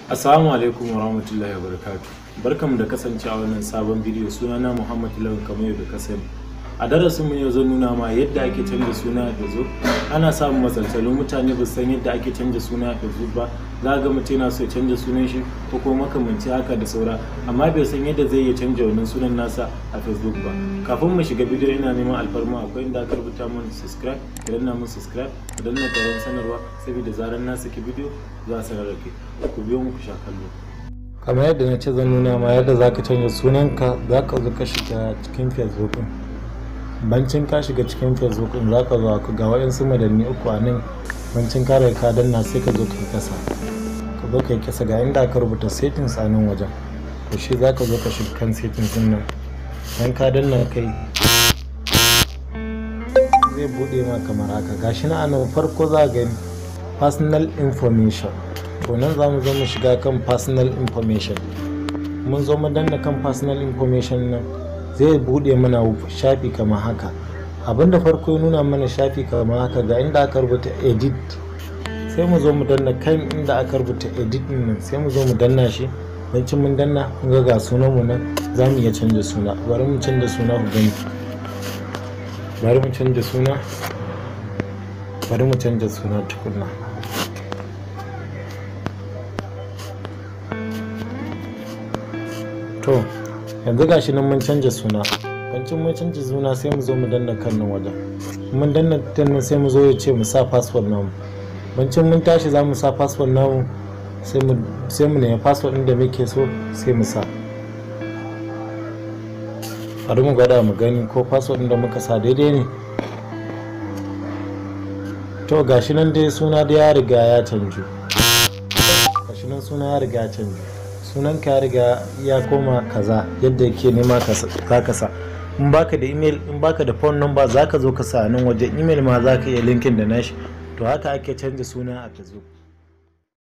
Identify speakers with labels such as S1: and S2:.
S1: Assalamu alaikum warahmatullahi wabarakatuh. Barkamu da kasance a wannan sabon bidiyo. Sunana Muhammad Lawan, kamar yadda ka sani. A darasin mu yau zan nuna ma yadda ake canza suna a Facebook. Ana samun matsalolin mutane ba san yadda ake canza suna a Facebook ba. Za ga mutum yana so ya canza sunan shi ko kuma makamanci haka da saura, amma bai san yadda zai iya canza wannan sunan nasa a Facebook ba. Kafin mu shiga bidiyo ina neman alfarma, akwai inda aka rubuta mun subscribe, ka danna mun subscribe, ka danna ƙararrawar sanarwa saboda zarar na saki bidiyo za a sanar da kai. Ku biyo mu ku sha kallo. Kamar yadda na ce zan nuna ma yadda za ka canza sunanka. Za ka zo ka shiga cikin Facebook ɗin. Bancin ka shiga cikin Facebook ɗin za ka zo ga waɗansu madanni uku a nan. Bancin ka riga ka danna sai ka zo ka yi kasa. Ka zo ka yi kasa ga inda aka rubuta settings a nan wajen. To shi za ka zo ka shiga kan settings ɗin nan. Dan ka danna kai zai buɗe ma kamar haka. Gashi na anan farko za ka gani personal information. To nan za mu zo mu shiga kan personal information. Mun zo mu danna kan personal information nan zai bude mana shafi kamar haka. Abinda farko ya nuna mana shafi kamar haka, ga inda aka rubuta edit, sai mu zo mu danna kan inda aka rubuta edit din nan, sai mu zo mu danna shi. Bancin mun danna kun ga sunan mu nan, za mu iya canza suna. Bari mu canza suna ku gani. Bari mu canza suna. Bari mu canza suna tukunna. To yanzu gashi nan mun canja suna. Bancin mun canja suna sai mu zo mu danna kan nan wajen. Mun danna nan sai mu zo ya ce mu sa password namu. Bancin mun tashi za mu sa password namu, sai mu nemi password ɗin da muke so sai mu sa. Bari mu gwada mu gani ko password ɗin da muka sa daidai ne. To gashi nan dai suna da ya riga ya canju. Gashi nan suna ya riga ya canju. Sunan ka riga ya koma kaza yadda yake nema za ka sa. In baka da email, in baka da phone number za ka zo ka sa nan waje. Email ma za ka iya linkin da nashi. To haka ake canza suna a Facebook.